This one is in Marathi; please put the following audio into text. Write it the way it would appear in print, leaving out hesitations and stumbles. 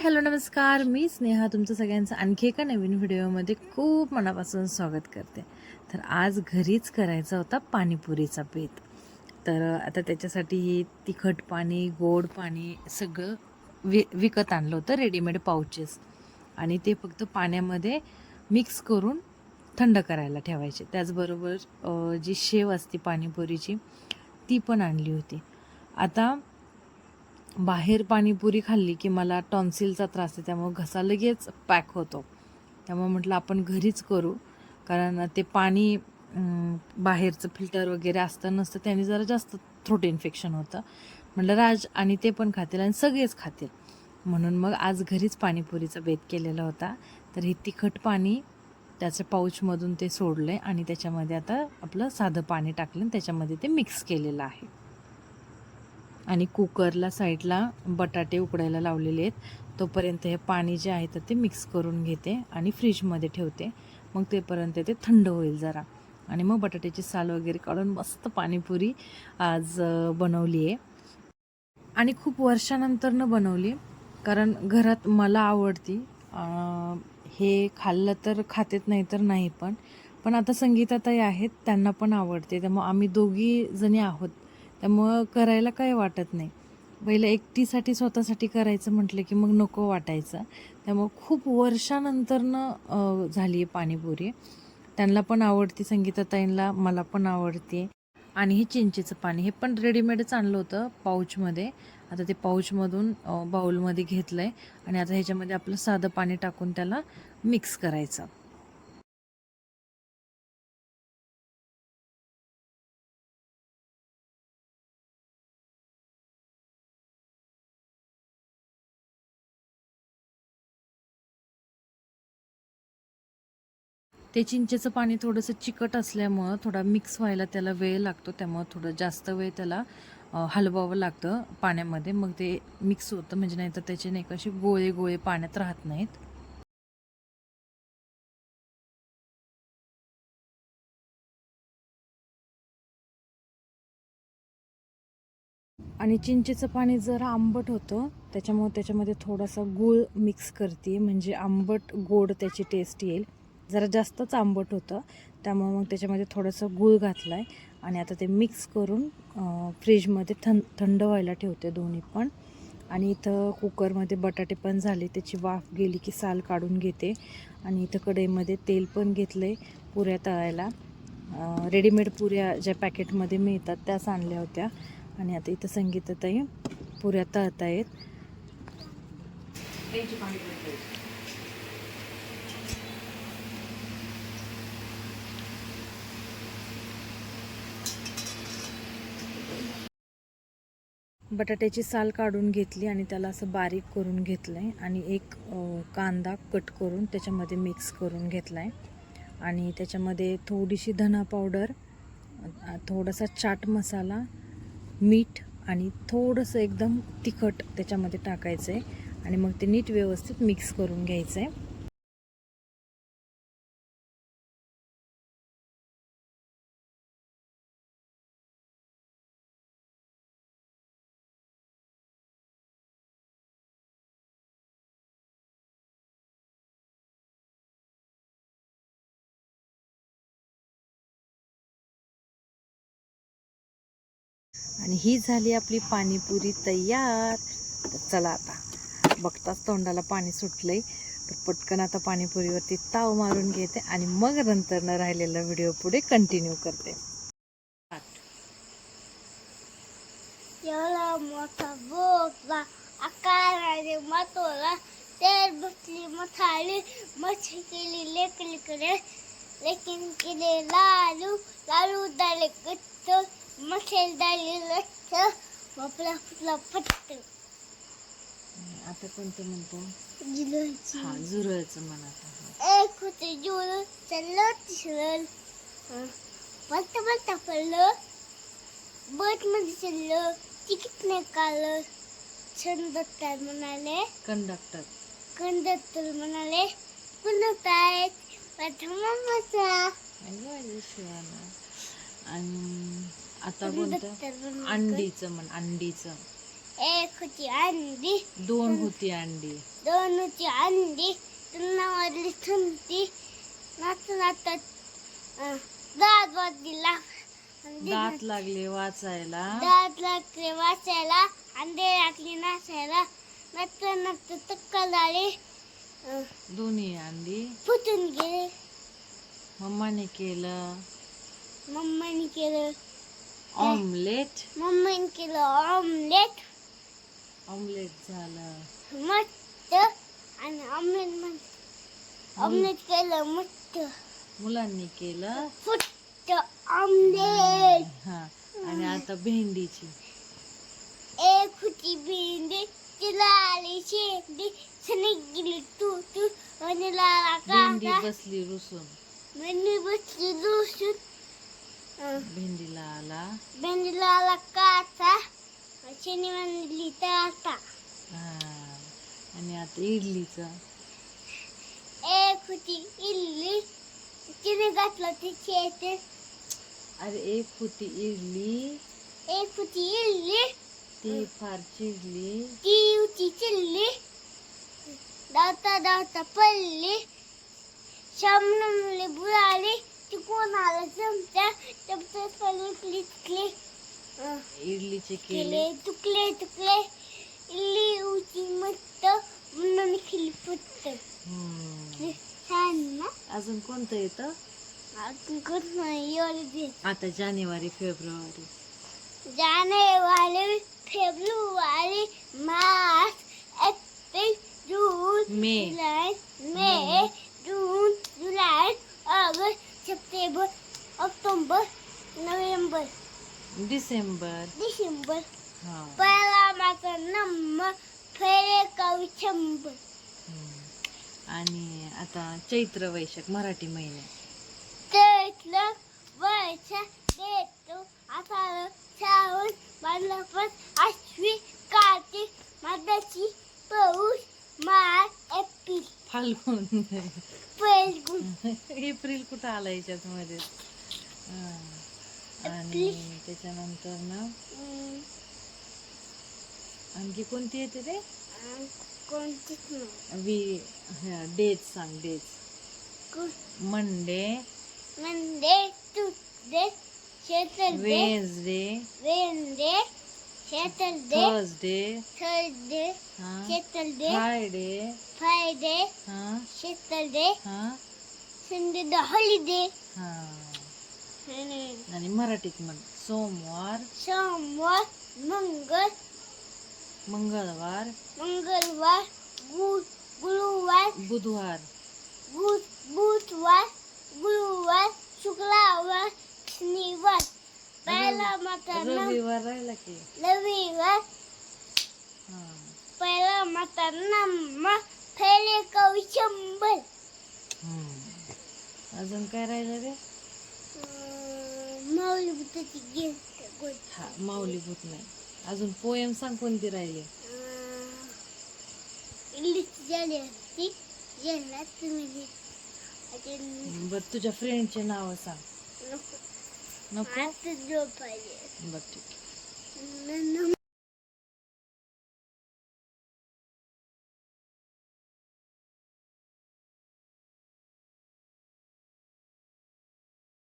हॅलो नमस्कार, मी स्नेहा तुमचं सगळ्यांचं आणखी एका नवीन व्हिडिओमध्ये खूप मनापासून स्वागत करते. तर आज घरीच करायचा होता पाणीपुरीचा बेत. तर आता त्याच्यासाठी ही तिखट पाणी, गोड पाणी सगळं विकत आणलं होतं, रेडीमेड पाउचेस. आणि ते फक्त पाण्यामध्ये मिक्स करून थंड करायला ठेवायचे. त्याचबरोबर जी शेव असते पाणीपुरीची ती पण आणली होती. आता बाहेर पाणीपुरी खाल्ली की मला टॉन्सिलचा त्रास आहे, त्यामुळे घसा लगेच पॅक होतो. त्यामुळे म्हटलं आपण घरीच करू, कारण ते पाणी बाहेरचं फिल्टर वगैरे असतं नसतं, त्याने जरा जास्त थ्रोट इन्फेक्शन होतं. म्हटलं राज आणि ते पण खातील आणि सगळेच खातील, म्हणून मग आज घरीच पाणीपुरीचा बेत केलेला होता. तर हे तिखट पाणी त्याच्या पाऊचमधून ते सोडलं आणि त्याच्यामध्ये आता आपलं साधं पाणी टाकलं आणि त्याच्यामध्ये ते मिक्स केलेलं आहे. आणि कुकरला साईडला बटाटे उकडायला लावलेले आहेत. तोपर्यंत हे पाणी जे आहे तर ते मिक्स करून घेते आणि फ्रीजमध्ये ठेवते. मग तेपर्यंत ते थंड होईल जरा, आणि मग बटाट्याची साल वगैरे काढून मस्त पाणीपुरी आज बनवली आहे. आणि खूप वर्षानंतरनं बनवली, कारण घरात मला आवडती. हे खाल्लं तर खातेत, नाही तर नाही. पण आता संगीताताई आहेत, त्यांना पण आवडते. त्यामुळं आम्ही दोघी जणी आहोत, त्यामुळं करायला काही वाटत नाही. पहिलं एकटीसाठी स्वतःसाठी करायचं म्हटलं की मग नको वाटायचं. त्यामुळं खूप वर्षानंतरनं झाली आहे पाणीपुरी. त्यांना पण आवडते, संगीताताईंना, मला पण आवडते. आणि हे चिंचेचं पाणी हे पण रेडीमेडच आणलं होतं पाऊचमध्ये. आता ते पाऊचमधून बाऊलमध्ये घेतलं आहे आणि आता ह्याच्यामध्ये आपलं साधं पाणी टाकून त्याला मिक्स करायचं. ते चिंचेचं पाणी थोडंसं चिकट असल्यामुळं थोडा मिक्स व्हायला त्याला वेळ लागतो, त्यामुळं थोडं जास्त वेळ त्याला हलवावं लागतं पाण्यामध्ये. मग ते मिक्स होतं, म्हणजे नाही तर त्याचे नाही कसे गोळे गोळे पाण्यात राहत नाहीत. आणि चिंचेचं पाणी जरा आंबट होतं, त्याच्यामुळे त्याच्यामध्ये थोडासा गूळ मिक्स करते, म्हणजे आंबट गोड त्याची टेस्ट येईल. जरा जास्तच आंबट होतं, त्यामुळे मग त्याच्यामध्ये थोडंसं गूळ घातला आहे. आणि आता ते मिक्स करून फ्रीजमध्ये थंड व्हायला ठेवते दोन्ही पण. आणि इथं कुकरमध्ये बटाटे पण झाले, त्याची वाफ गेली की साल काढून घेते. आणि इथं कढईमध्ये तेल पण घेतलं आहे पुऱ्या तळायला. रेडीमेड पुऱ्या ज्या पॅकेटमध्ये मिळतात त्याच आणल्या होत्या. आणि आता इथं संगीताताई पुऱ्या तळतायत. बटाट्याची साल काढून घेतली आणि त्याला असं बारीक करून घेतलं आहे. आणि एक कांदा कट करून त्याच्यामध्ये मिक्स करून घेतला आहे. आणि त्याच्यामध्ये थोडीशी धना पावडर, थोडासा चाट मसाला, मीठ आणि थोडंसं एकदम तिखट त्याच्यामध्ये टाकायचं आहे. आणि मग ते नीट व्यवस्थित मिक्स करून घ्यायचं आहे. आणि ही झाली आपली पाणीपुरी तयार. तर चला, आता बघताच तोंडाला पाणी सुटलंय, तर पटकन आता पाणीपुरीवरती ताव मारून घेते आणि मग नंतरनं राहिलेला व्हिडिओ पुढे कंटिन्यू करते. एवढा मोठा बोटला आकाराने मातोला तेल बसली मथाळी मच्छी केली लेकलीकडे लेकिन केले लालू लालू दाले गच्च मसेल दाले लच्छ बापला फुटला फट्ट. आता कोणतं म्हणतो? जिलोची हा, झुरळचं म्हणत. एक होते जुळ चाललं तिसरं पलट पलट पडलं बट मध्ये चाललं तिकीट नाही काढलं. कंडक्टर म्हणाले कंडक्टर म्हणाले कुणत आहेत प्रथम आणि आता कोणतं? अंडीचं म्हण, अंडीचं. एक होती अंडी, 2 होती अंडी. 2 होती अंडी, तृणावरली थुंती, नाचत दात वाजला, दात लागले वाचायला, दात लागले वाचायला, अंडे लागली नाचायला, नाचत टक्कल झाली, दोन्ही अंडी फुटून गेले. मम्माने केलं मम्मीने केलं ऑमलेट. मम्मीने केलं ऑमलेट. ऑमलेट झालं मस्त. आणि ऑमलेट केलं मस्त. मुलांनी केलं फुट ऑमलेट. हा. आणि आता भेंडीची. एक होती भेंडी, तिला आली शेंडी, सनी गेली तू तू, आणि लाला भेंडी काका, बसली रुसून. मी बसली दुसून. भेंडीला आला भेंडीला आला काचा, शनी म्हणली ताता. हा. आणि आता इडलीचं. एक होती इडली, तिने घातलं तिचे ते. अरे एक होती इडली, एक होती इडली, ती फार चिडली. ती होती चिल्ली, धावता धावता पडली, शामला बुडाली, ती कोण आला चमचा, चमचा पडली तिकली, इडलीचे केले. केले तुकले तुकले, इडली होती मस्त, म्हणून खिली फुटत. छान ना. अजून कोणतं येतं आपण कोण नाही एवढे. आता? जानेवारी फेब्रुवारी. जानेवारी फेब्रुवारी मार्च एप्रिल जून मे. जुलै जून जुलै ऑगस्ट सप्टेंबर ऑक्टोबर नोव्हेंबर डिसेंबर. हा. पहिला माझा नंबर फेरे कवी शंभर. आणि आता चैत्र वैशाख मराठी महिने. चैत्र वर्षा देतो आषाढ श्रावण भाद्रपद आश्विन कार्तिक मार्गशीर पौष मार्च एप्रिल फाल्गुन. फाल्गुन. एप्रिल कुठं आला याच्यात मध्ये. आणि त्याच्यानंतर ना आणखी कोणती येते ते? कोणतीच नाही. डेट सांग. Date. Monday, Tuesday, Saturday, Wednesday, Saturday, Thursday, Saturday, Friday, Saturday, Sunday the holiday. आणि मराठीत म्हण. सोमवार, मंगळवार, गुरुवार, बुधवार, गुरुवार, शुक्रवार, शनिवार. पहिला माता रविवार राहिला की. रविवार. पहिला माता नंबर फेरे कवी शंभर. अजून काय राहिलं रे? माऊली बुद्धाची गिफ्ट. हा, माऊलीभूत नाही. अजून पोयम सांग कोणती राहिली? इंग्लिश झाली असती ज्यांना तुम्ही बर, तुझ्या फ्रेंडचे नाव सांग. नको. नको. आता झोपायला. बर ठीक आहे.